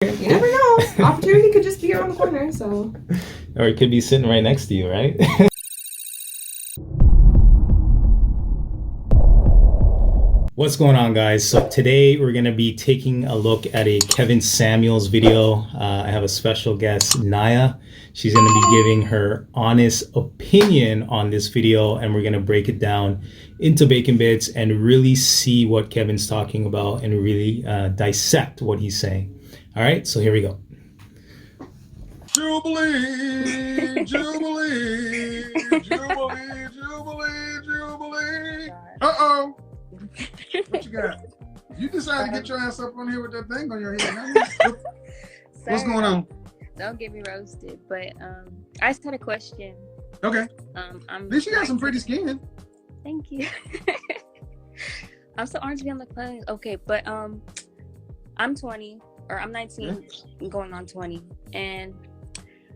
You never know. Opportunity could just be around the corner, so. Or it could be sitting right next to you, right? What's going on, guys? So today we're going to be taking a look at a Kevin Samuels video. I have a special guest, Naya. She's going to be giving her honest opinion on this video, and we're going to break it down into bacon bits and really see what Kevin's talking about and really dissect what he's saying. All right, so here we go. Jubilee, Jubilee, Jubilee, Jubilee, Jubilee. Uh-oh. What you got? You decided to get your ass up on here with that thing on your head. What's going on? Don't get me roasted, but I just had a question. Okay. At least you got some pretty skin. Thank you. I'm so orange to be on the plane. Okay, but I'm 20, or I'm 19, going on 20, and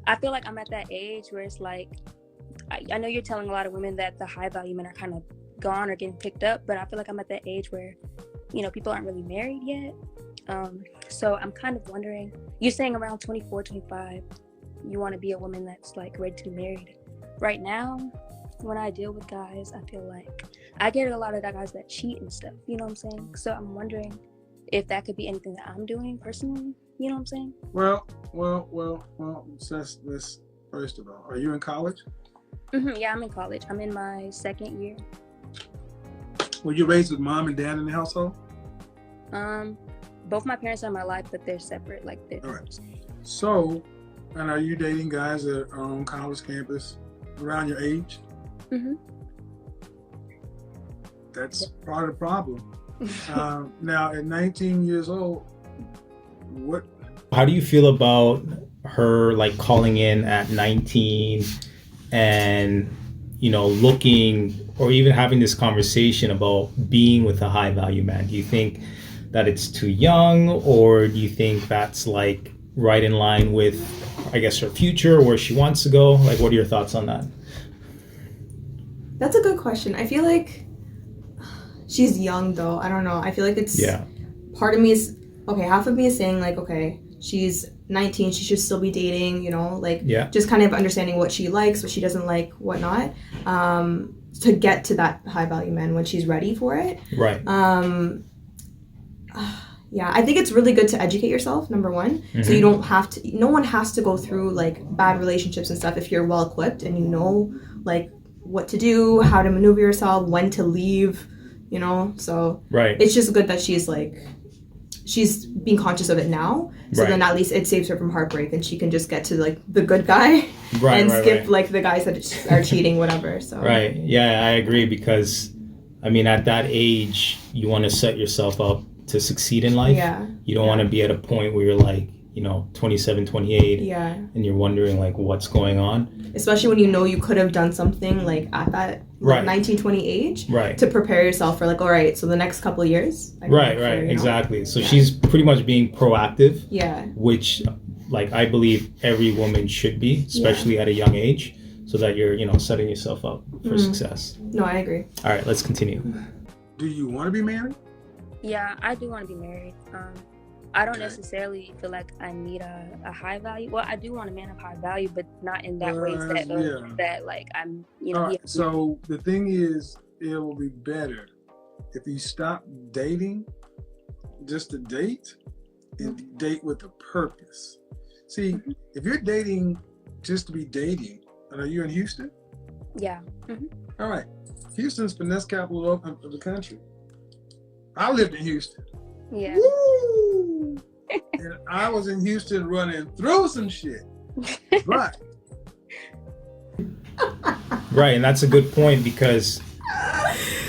I feel like I'm at that age where it's like, I know you're telling a lot of women that the high value men are kind of gone or getting picked up, but I feel like I'm at that age where, people aren't really married yet. So I'm kind of wondering, you're saying around 24, 25, you want to be a woman that's like ready to be married. Right now, when I deal with guys, I feel like I get a lot of guys that cheat and stuff, you know what I'm saying? So I'm wondering if that could be anything that I'm doing personally, you know what I'm saying? Well, let's first of all, are you in college? Yeah, I'm in college. I'm in my second year. Were you raised with mom and dad in the household? Both my parents are in my life, but they're separate, like they're. All right. So, and are you dating guys that are on college campus around your age? That's part of the problem. Now, at 19 years old, what? How do you feel about her like calling in at 19 and looking or even having this conversation about being with a high value man? Do you think that it's too young, or do you think that's like right in line with, I guess, her future, where she wants to go? Like, what are your thoughts on that? That's a good question. I feel like she's young though. I don't know. I feel like it's part of me is okay. Half of me is saying like, okay, she's 19, she should still be dating, just kind of understanding what she likes, what she doesn't like, whatnot, to get to that high value man when she's ready for it. Right. Yeah, I think it's really good to educate yourself, number one. So you don't have to, no one has to go through like bad relationships and stuff if you're well equipped and you know like what to do, how to maneuver yourself, when to leave, so right. It's just good that she's being conscious of it now, so then at least it saves her from heartbreak and she can just get to like the good guy and skip like the guys that are cheating, whatever. So right, yeah, I agree, because I mean at that age you want to set yourself up to succeed in life. You don't want to be at a point where you're like 27, 28 and you're wondering like what's going on, especially when you could have done something like at that 19, 20 age to prepare yourself for like, all right, so the next couple of years exactly. So she's pretty much being proactive, which like I believe every woman should be, especially at a young age, so that you're setting yourself up for success. No, I agree. All right, let's continue. Do you want to be married? Yeah, I do want to be married. I don't necessarily feel like I need a high value. Well, I do want a man of high value, but not in that way that like I'm, Right. So the thing is, it will be better if you stop dating just to date and date with a purpose. See, if you're dating just to be dating, and are you in Houston? Yeah. All right. Houston's finesse capital of the country. I lived in Houston. Yeah. Woo! And I was in Houston running through some shit. But right, and that's a good point, because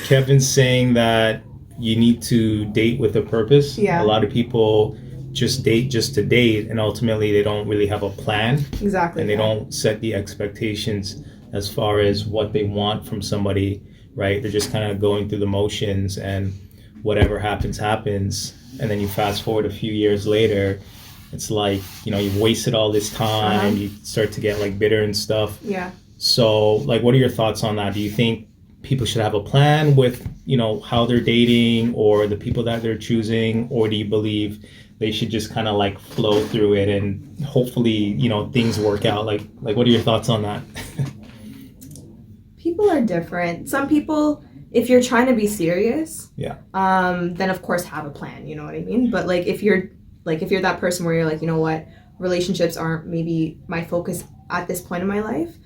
Kevin's saying that you need to date with a purpose. A lot of people just date just to date, and ultimately they don't really have a plan. Exactly. And they don't set the expectations as far as what they want from somebody, right? They're just kind of going through the motions, and whatever happens. And then you fast forward a few years later, it's like, you've wasted all this time, you start to get like bitter and stuff. So like, what are your thoughts on that? Do you think people should have a plan with, how they're dating or the people that they're choosing? Or do you believe they should just kind of like flow through it and hopefully, you know, things work out? Like what are your thoughts on that? People are different. Some people, if you're trying to be serious, then of course have a plan, you know what I mean? But like if you're that person where you're like, you know what, relationships aren't maybe my focus at this point in my life,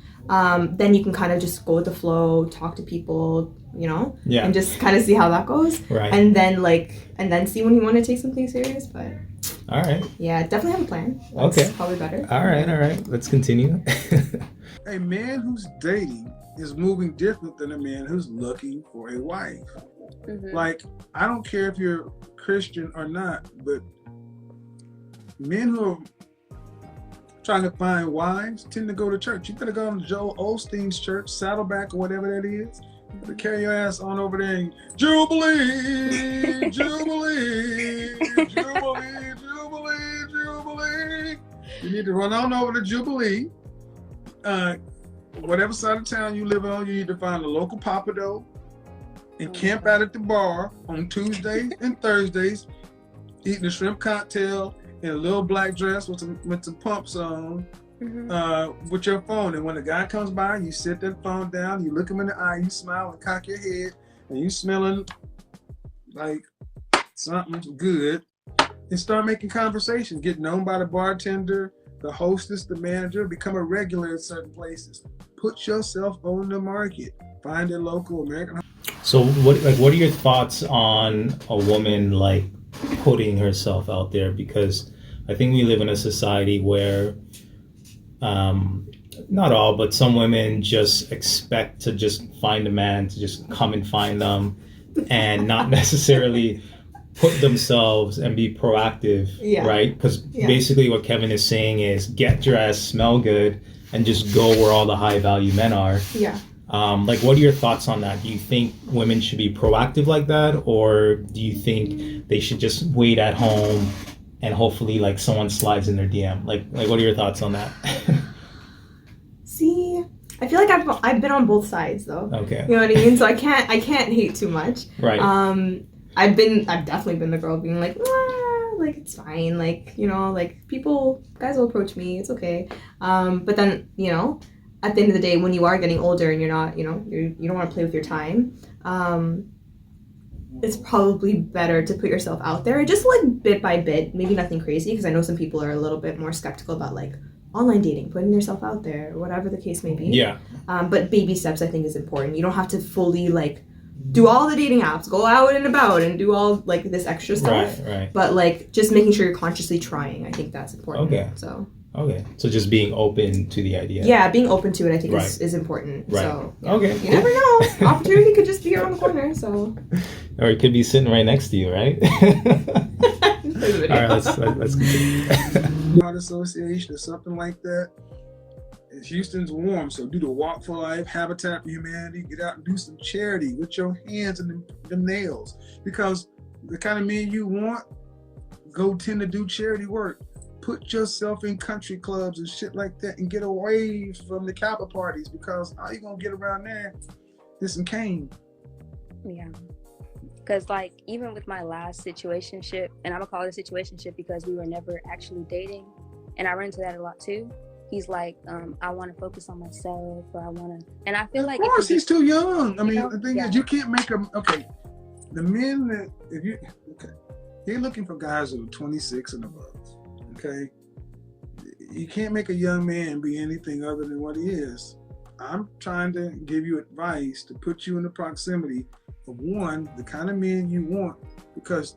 then you can kind of just go with the flow, talk to people, you know, and just kind of see how that goes. Right. And then see when you want to take something serious. But all right. Yeah, definitely have a plan. That's probably better. All right. Let's continue. A man who's dating is moving different than a man who's looking for a wife. Mm-hmm. Like, I don't care if you're Christian or not, but men who are trying to find wives tend to go to church. You better go to Joel Osteen's church, Saddleback or whatever that is. You better carry your ass on over there and Jubilee, Jubilee, Jubilee, Jubilee, Jubilee. You need to run on over to Jubilee. Whatever side of town you live on, you need to find a local Papado and camp out at the bar on Tuesdays and Thursdays, eating a shrimp cocktail in a little black dress with some pumps on, with your phone. And when the guy comes by, you sit that phone down, you look him in the eye, you smile and cock your head, and you smelling like something good, and start making conversation. Get known by the bartender, the hostess, the manager, become a regular in certain places. Put yourself on the market. Find a local American. So what are your thoughts on a woman like putting herself out there? Because I think we live in a society where not all, but some women just expect to just find a man to just come and find them and not necessarily put themselves and be proactive, right? Because basically what Kevin is saying is get dressed, smell good, and just go where all the high value men are. Yeah. Like, what are your thoughts on that? Do you think women should be proactive like that? Or do you think they should just wait at home and hopefully like someone slides in their DM? Like what are your thoughts on that? See, I feel like I've been on both sides though. Okay. You know what I mean? So I can't hate too much. Right. I've definitely been the girl being like, like it's fine, like, you know, like guys will approach me, it's okay. But then, you know, at the end of the day, when you are getting older and you're not, you know, you don't want to play with your time, it's probably better to put yourself out there, just like bit by bit, maybe nothing crazy, because I know some people are a little bit more skeptical about like online dating, putting yourself out there, or whatever the case may be. Yeah. But baby steps, I think, is important. You don't have to fully like do all the dating apps, go out and about and do all like this extra stuff. Right. But like just making sure you're consciously trying, I think that's important. Okay. So just being open to the idea. Yeah, being open to it, I think is important. Right. So yeah. Okay. You never know. Opportunity could just be around the corner. So. Or it could be sitting right next to you, right? All right, let's continue. Art Association or something like that. Houston's warm, so do the Walk for Life, Habitat for Humanity, get out and do some charity with your hands and them nails. Because the kind of men you want tend to do charity work. Put yourself in country clubs and shit like that and get away from the Kappa parties, because all you're going to get around there is some cane. Yeah. Because like even with my last situationship, and I'm going to call it a situationship because we were never actually dating, and I run into that a lot too. He's like, I want to focus on myself, or I want to, and I feel like, of course, he's too young. I mean, know? The thing is, you can't make them. Okay, the men that they're looking for guys who are 26 and above. Okay, you can't make a young man be anything other than what he is. I'm trying to give you advice to put you in the proximity of the kind of men you want, because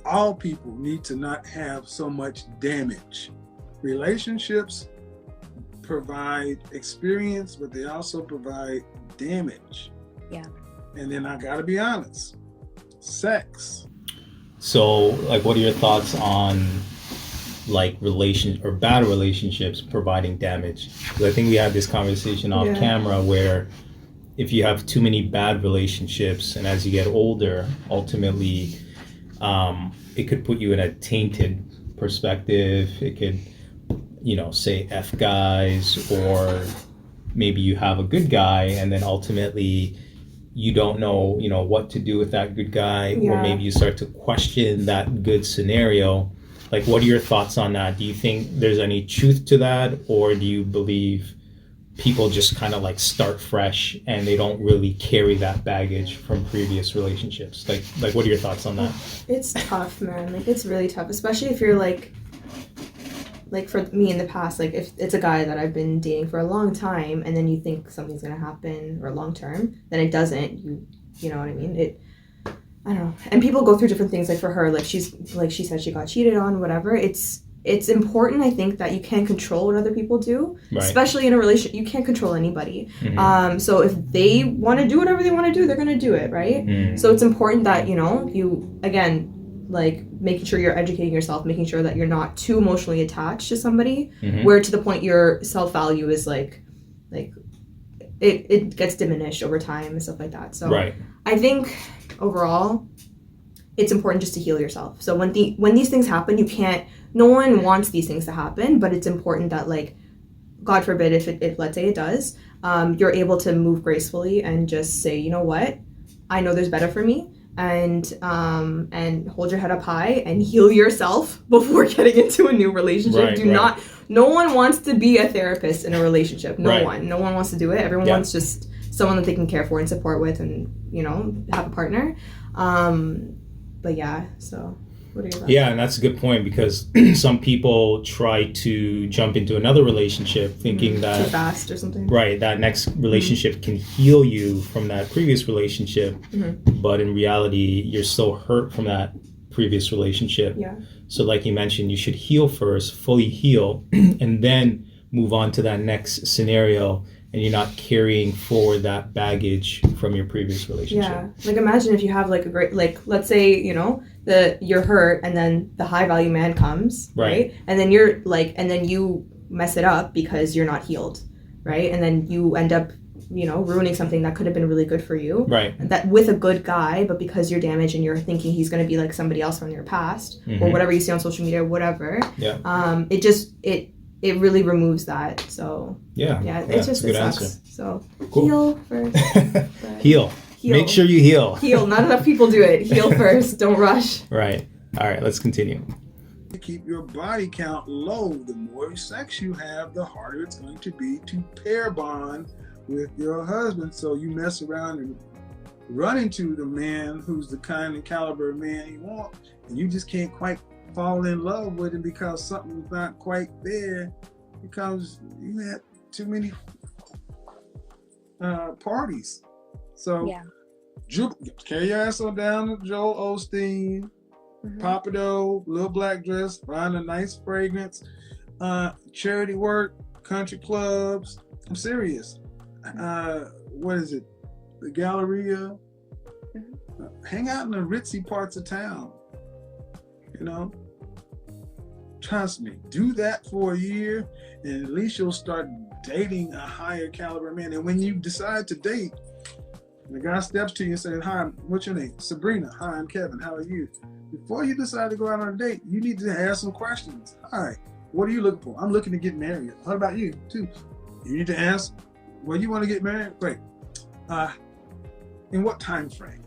all people need to not have so much damage. Relationships provide experience, but they also provide damage. Yeah. And then I gotta be honest, sex. So, like, what are your thoughts on like bad relationships providing damage? Because I think we had this conversation off camera where if you have too many bad relationships, and as you get older, ultimately, it could put you in a tainted perspective. It could, you know, say F guys, or maybe you have a good guy and then ultimately you don't know, what to do with that good guy, Yeah. or maybe you start to question that good scenario. Like, what are your thoughts on that? Do you think there's any truth to that, or do you believe people just kind of like start fresh and they don't really carry that baggage from previous relationships? Like what are your thoughts on that? It's tough, man. Like, it's really tough, especially if you're like for me in the past, like if it's a guy that I've been dating for a long time and then you think something's gonna happen or long term, then it doesn't. You know what I mean? I don't know. And people go through different things. Like for her, like she said she got cheated on, whatever. It's important, I think, that you can't control what other people do, right. Especially in a relationship. You can't control anybody. Mm-hmm. So if they want to do whatever they want to do, they're going to do it, right? Mm-hmm. So it's important that, you, again, like making sure you're educating yourself, making sure that you're not too emotionally attached to somebody, mm-hmm. where to the point your self-value is like it gets diminished over time and stuff like that. So right. I think overall, it's important just to heal yourself. So when these things happen, no one wants these things to happen, but it's important that, like, God forbid if let's say it does, you're able to move gracefully and just say, you know what, I know there's better for me, and hold your head up high and heal yourself before getting into a new relationship. Right. No one wants to be a therapist in a relationship. No one wants to do it. Everyone yeah. wants just someone that they can care for and support with, and have a partner. But yeah, so what are your thoughts? Yeah, and that's a good point, because some people try to jump into another relationship thinking that too fast or something. Right, that next relationship can heal you from that previous relationship, but in reality, you're still hurt from that previous relationship. Yeah. So like you mentioned, you should heal first, fully heal, and then move on to that next scenario, and you're not carrying forward that baggage from your previous relationship. Yeah. Like, imagine if you have like a great, like, let's say, you're hurt and then the high value man comes, right? And then you're like, and then you mess it up because you're not healed, right? And then you end up, ruining something that could have been really good for you. Right. That with a good guy, but because you're damaged and you're thinking he's going to be like somebody else from your past, or whatever you see on social media, whatever. Yeah. It really removes that. So yeah, it sucks. Answer. So cool. Heal first. Heal. Make sure you heal. Heal. Not enough people do it. Heal first. Don't rush. Right. All right. Let's continue. Keep your body count low. The more sex you have, the harder it's going to be to pair bond with your husband. So you mess around and run into the man who's the kind and caliber of man you want, and you just can't quite fall in love with him because something's not quite there, because you had too many parties. So yeah. Carry your ass on down to Joel Osteen, Papado, little black dress, find a nice fragrance, charity work, country clubs. I'm serious. What is it? The Galleria. Hang out in the ritzy parts of town. Trust me, do that for a year, and at least you'll start dating a higher caliber man. And when you decide to date, the guy steps to you and says, "Hi, what's your name?" "Sabrina." "Hi, I'm Kevin. How are you?" Before you decide to go out on a date, you need to ask some questions. "Hi, what are you looking for?" "I'm looking to get married." "What about you too?" You need to ask, "Well, you want to get married? Great. In what time frame?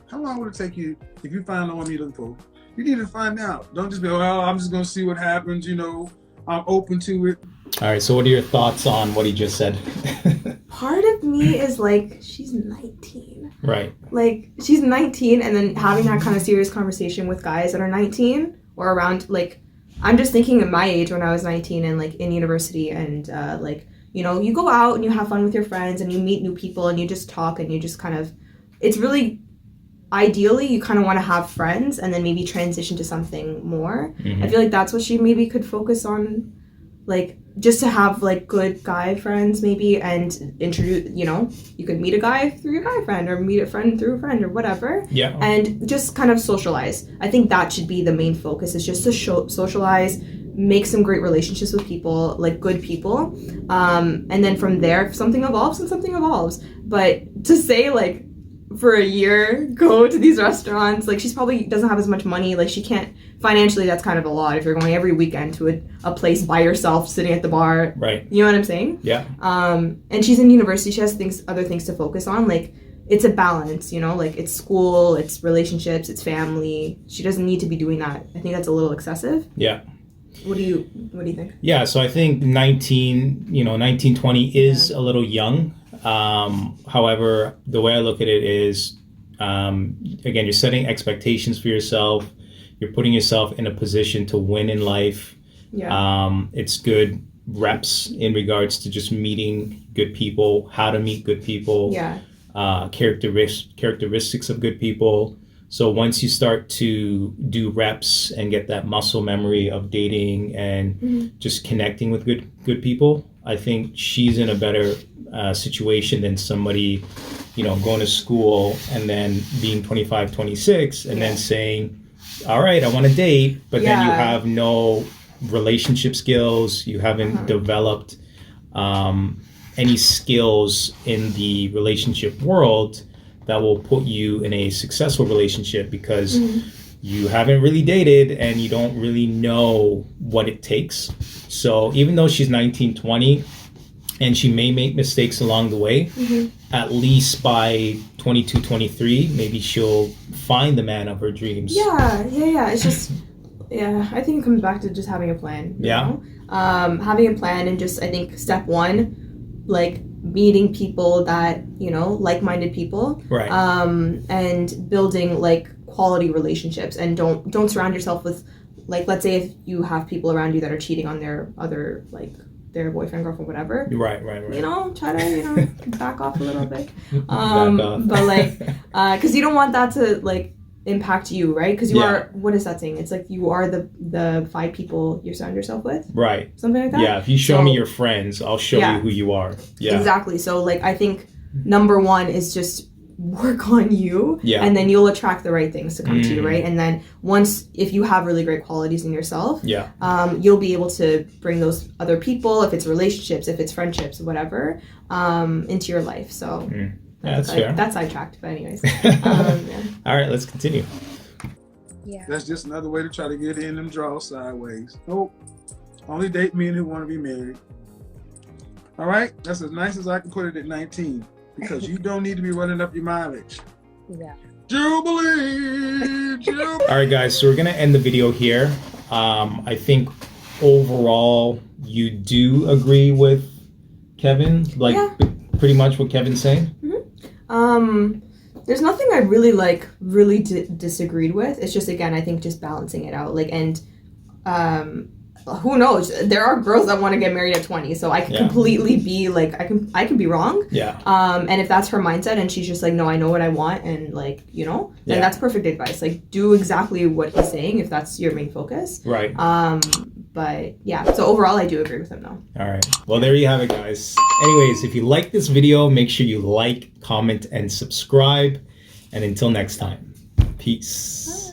How long would it take you if you find the one you're looking for?" You need to find out. Don't just be, "Well, I'm just going to see what happens, I'm open to it." All right, so what are your thoughts on what he just said? Part of me is like, she's 19. Right. Like, she's 19, and then having that kind of serious conversation with guys that are 19 or around, like, I'm just thinking of my age when I was 19 and, like, in university, and, you go out and you have fun with your friends and you meet new people and you just talk and you just kind of, it's really, ideally, you kind of want to have friends and then maybe transition to something more. I feel like that's what she maybe could focus on, like, just to have, like, good guy friends maybe, and introduce, you could meet a guy through your guy friend, or meet a friend through a friend, or whatever. Yeah. And just kind of socialize. I think that should be the main focus, is just to socialize, make some great relationships with people, like good people. And then from there, if something evolves, then something evolves. But to say, like, for a year, go to these restaurants, like, she's probably doesn't have as much money, like, she can't, financially, that's kind of a lot if you're going every weekend to a place by yourself, sitting at the bar. Right. You know what I'm saying? Yeah. And she's in university, she has other things to focus on, like, it's a balance, you know, like it's school, it's relationships, it's family. She doesn't need to be doing that. I think that's a little excessive. Yeah. What do you think? Yeah, so I think 19, 20 is a little young. However, the way I look at it is, again, you're setting expectations for yourself. You're putting yourself in a position to win in life. Yeah. It's good reps in regards to just meeting good people, how to meet good people. Yeah. Characteristics of good people. So once you start to do reps and get that muscle memory of dating and just connecting with good people, I think she's in a better situation than somebody, going to school and then being 25, 26 and then saying, all right, I want to date, but then you have no relationship skills. You haven't developed any skills in the relationship world that will put you in a successful relationship, because you haven't really dated and you don't really know what it takes. So even though she's 19, 20, and she may make mistakes along the way, at least by 22, 23, maybe she'll find the man of her dreams. Yeah. It's just, I think it comes back to just having a plan. You know? Having a plan, and just, I think step one, like meeting people that, like-minded people. Right. And building like quality relationships, and don't surround yourself with, like, let's say if you have people around you that are cheating on their other, like, their boyfriend, girlfriend, whatever. Right. Try to, back off a little bit. But like, because you don't want that to like impact you, right? Because you are, what is that saying? It's like you are the 5 people you surround yourself with. Right. Something like that. Yeah. If you show me your friends, I'll show you who you are. Yeah. Exactly. So like, I think number one is just work on you, and then you'll attract the right things to come to you, right? And then once, if you have really great qualities in yourself, you'll be able to bring those other people, if it's relationships, if it's friendships, whatever, into your life. So that's fair. That's sidetracked, but anyways. All right, let's continue. Yeah. That's just another way to try to get in them draws sideways. Nope. Only date men who want to be married. All right? That's as nice as I can put it at 19. Because you don't need to be running up your mileage. Yeah. Jubilee! All right, guys, so we're going to end the video here. I think overall you do agree with Kevin, like pretty much what Kevin's saying. There's nothing I really disagreed with. It's just, again, I think just balancing it out, like, and who knows? There are girls that want to get married at 20, so I can completely be like, I can be wrong. Yeah. And if that's her mindset, and she's just like, no, I know what I want, and like, then that's perfect advice. Like, do exactly what he's saying if that's your main focus. Right. But yeah, so overall, I do agree with him though. All right. Well, there you have it, guys. Anyways, if you like this video, make sure you like, comment, and subscribe. And until next time, peace.